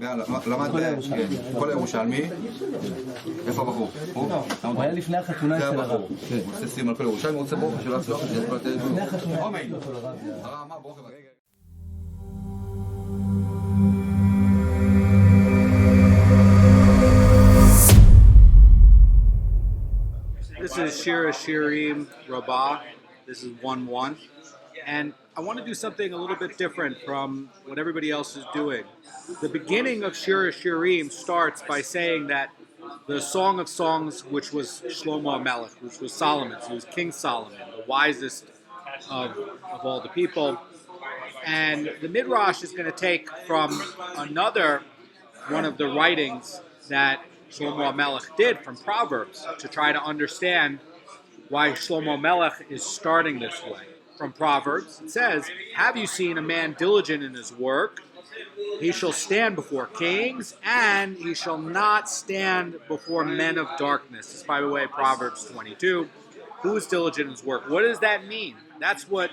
למד כל הירושלמי. איפה הבחור? הוא היה לפני החתונה של הרב. הוא עושה סיום על כל ירושלמי, הוא רוצה ברוך שלא הצלוח את זה. לפני החתונה. This is Shira Shirim Rabbah. This is 1-1. And I want to do something a little bit different from what everybody else is doing. The beginning of Shira Shirim starts by saying that the Song of Songs, which was Shlomo HaMelech, which was Solomon's, he was King Solomon, the wisest of all the people. And the Midrash is going to take from another one of the writings that Shlomo HaMelech did from Proverbs to try to understand why Shlomo HaMelech is starting this way. From Proverbs, it says, "Have you seen a man diligent in his work? He shall stand before kings, and he shall not stand before men of darkness." This is, by the way, Proverbs 22. Who is diligent in his work? What does that mean? That's what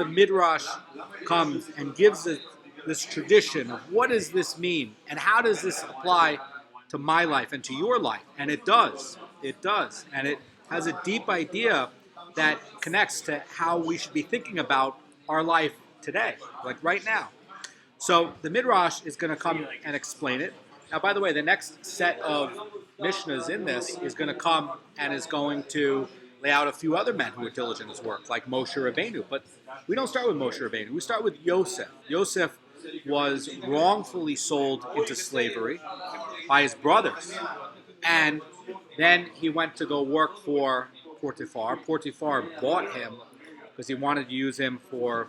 the Midrash comes and gives us this tradition of what does this mean, and how does this apply to my life and to your life. And it does. And it has a deep idea that connects to how we should be thinking about our life today, like right now. So the Midrash is going to come and explain it. Now, by the way, the next set of Mishnahs in this is going to come and is going to lay out a few other men who are diligent in his work, like Moshe Rabbeinu. But we don't start with Moshe Rabbeinu. We start with Yosef. Yosef was wrongfully sold into slavery by his brothers. And then he went to go work for Potiphar. Potiphar bought him because he wanted to use him for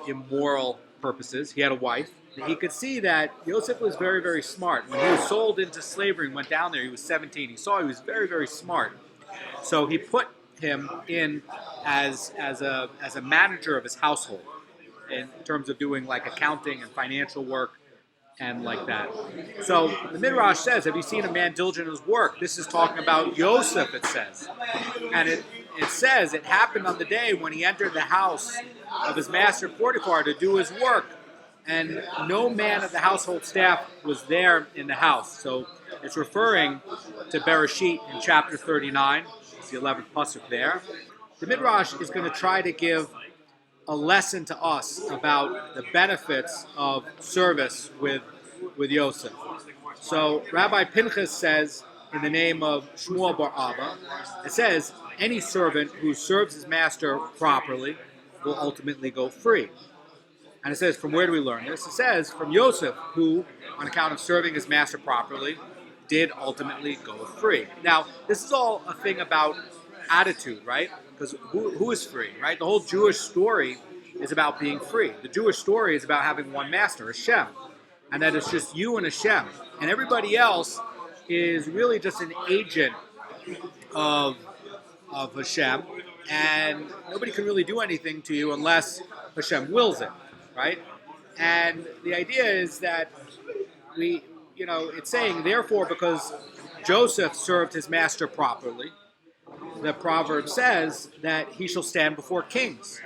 immoral purposes. He had a wife. He could see that Yosef was very, very smart. When he was sold into slavery and went down there, he was 17. He saw he was very, very smart. So he put him in as a manager of his household in terms of doing like accounting and financial work and like that. So the Midrash says, have you seen a man diligent in his work? This is talking about Yosef, it says. And it says it happened on the day when he entered the house of his master Potiphar to do his work, and no man of the household staff was there in the house. So it's referring to Bereshit in chapter 39. It's the 11th pasuk there. The Midrash is going to try to give a lesson to us about the benefits of service with Yosef. So Rabbi Pinchas says, in the name of Shmuel bar Abba, it says, any servant who serves his master properly will ultimately go free. And it says, from where do we learn this? It says, from Yosef, who, on account of serving his master properly, did ultimately go free. Now, this is all a thing about attitude, right? Because who is free, right? The whole Jewish story is about being free. The Jewish story is about having one master, Hashem, and that it's just you and Hashem. And everybody else is really just an agent of Hashem, and nobody can really do anything to you unless Hashem wills it, right? And the idea is that it's saying, therefore, because Joseph served his master properly, the proverb says that he shall stand before kings.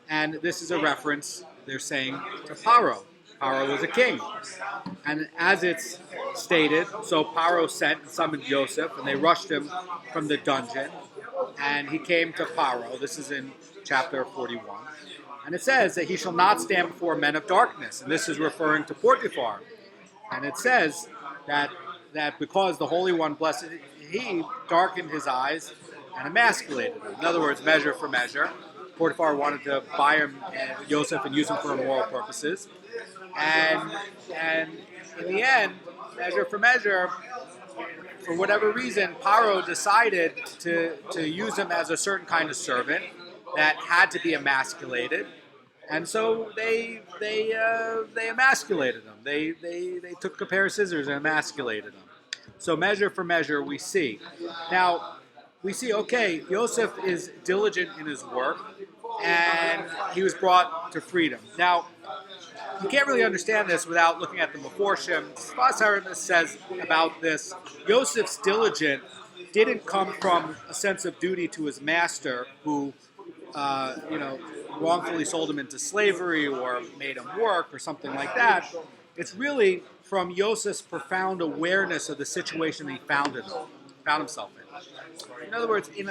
And this is a reference, they're saying, to Paro. Paro was a king. And as it's stated, so Paro sent and summoned Joseph, and they rushed him from the dungeon. And he came to Paro. This is in chapter 41. And it says that he shall not stand before men of darkness. And this is referring to Potiphar. And it says that because the Holy One, blessed he, darkened his eyes and emasculated him. In other words, measure for measure. Potiphar wanted to buy him, Yosef, and use him for immoral purposes. And in the end, measure for measure, for whatever reason, Paro decided to use him as a certain kind of servant that had to be emasculated. And so they emasculated him. They took a pair of scissors and emasculated him. So measure for measure we see. Now, we see, okay, Yosef is diligent in his work, and he was brought to freedom. Now, you can't really understand this without looking at the Meforshim. Sfas Haramis says about this, Yosef's diligence didn't come from a sense of duty to his master, who, wrongfully sold him into slavery or made him work or something like that. it's really from Yosef's profound awareness of the situation that he found himself in. In other words, in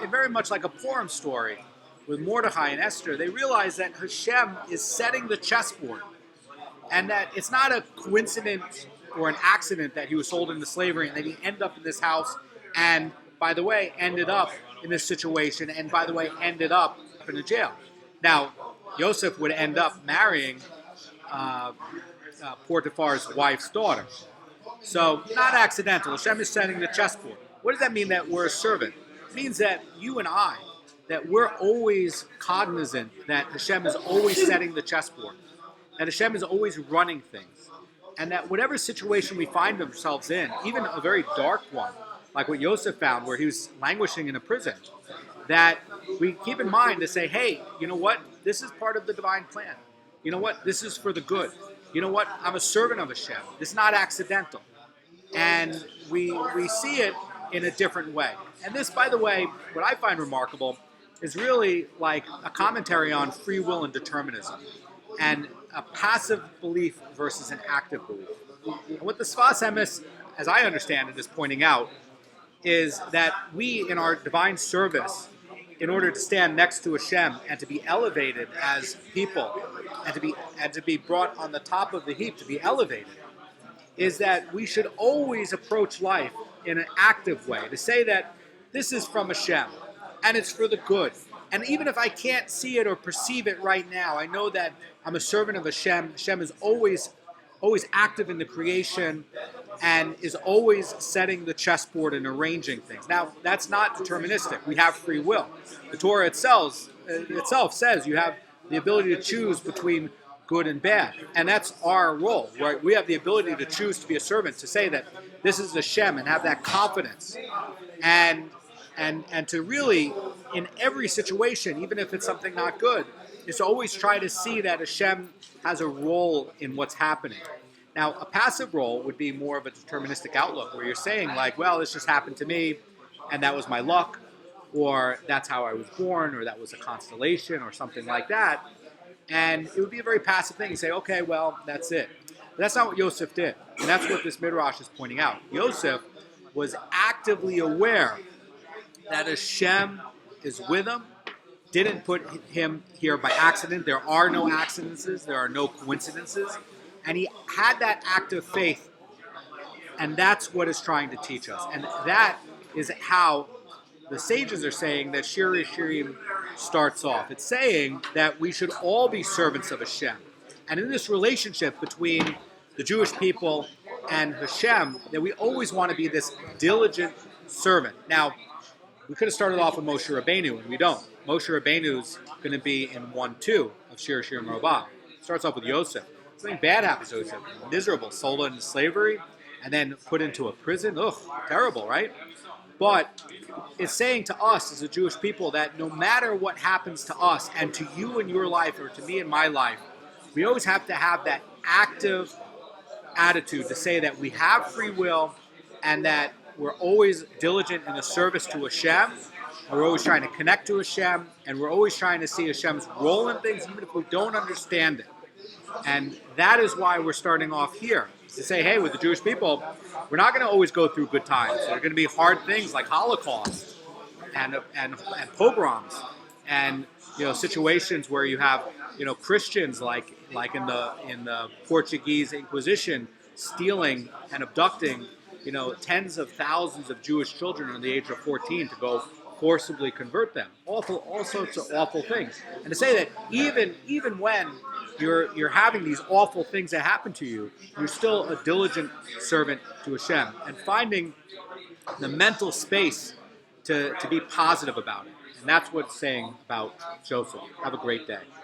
very much like a Purim story with Mordechai and Esther, they realize that Hashem is setting the chessboard, and that it's not a coincidence or an accident that he was sold into slavery and that he ended up in this house, and by the way, ended up in this situation, and by the way, ended up in a jail. Now, Yosef would end up marrying Potiphar's wife's daughter. So, not accidental. Hashem is setting the chessboard. What does that mean that we're a servant? It means that you and I, that we're always cognizant that Hashem is always setting the chessboard, that Hashem is always running things, and that whatever situation we find ourselves in, even a very dark one, like what Yosef found where he was languishing in a prison, that we keep in mind to say, hey, you know what? This is part of the divine plan. You know what? This is for the good. You know what? I'm a servant of Hashem. This is not accidental. And we see it in a different way. And this, by the way, what I find remarkable is really like a commentary on free will and determinism, and a passive belief versus an active belief. And what the Sfas Emes, as I understand it, is pointing out is that we, in our divine service, in order to stand next to Hashem and to be elevated as people, and to be brought on the top of the heap, to be elevated, is that we should always approach life in an active way, to say that this is from Hashem, and it's for the good. And even if I can't see it or perceive it right now, I know that I'm a servant of Hashem. Hashem is always active in the creation and is always setting the chessboard and arranging things. Now, that's not deterministic. We have free will. The Torah itself says you have the ability to choose between good and bad. And that's our role, right? We have the ability to choose to be a servant, to say that this is Hashem and have that confidence. And to really, in every situation, even if it's something not good, is to always try to see that Hashem has a role in what's happening. Now, a passive role would be more of a deterministic outlook, where you're saying like, well, this just happened to me, and that was my luck, or that's how I was born, or that was a constellation, or something like that. And it would be a very passive thing. You say, okay, well, that's it. But that's not what Yosef did. And that's what this Midrash is pointing out. Yosef was actively aware that Hashem is with him, didn't put him here by accident. There are no accidents. There are no coincidences. And he had that active faith. And that's what it's trying to teach us. And that is how the sages are saying that Shira Shirim starts off. It's saying that we should all be servants of Hashem. And in this relationship between the Jewish people and Hashem, that we always want to be this diligent servant. Now, we could have started off with Moshe Rabbeinu, and we don't. Moshe Rabbeinu's going to be in 1-2 of Shira Shirim Rabbah. It starts off with Yosef. Something bad happens to Yosef. Miserable, sold into slavery, and then put into a prison. Ugh, terrible, right? But it's saying to us as a Jewish people that no matter what happens to us, and to you in your life, or to me in my life, we always have to have that active attitude to say that we have free will, and that we're always diligent in the service to Hashem, and we're always trying to connect to Hashem, and we're always trying to see Hashem's role in things, even if we don't understand it. And that is why we're starting off here, to say, hey, with the Jewish people, we're not going to always go through good times. There are going to be hard things like Holocaust and pogroms, and situations where you have Christians like in the Portuguese Inquisition stealing and abducting tens of thousands of Jewish children under the age of 14 to go forcibly convert them. All sorts of awful things. And to say that even when you're having these awful things that happen to you, you're still a diligent servant to Hashem, and finding the mental space to be positive about it. And that's what it's saying about Joseph. Have a great day.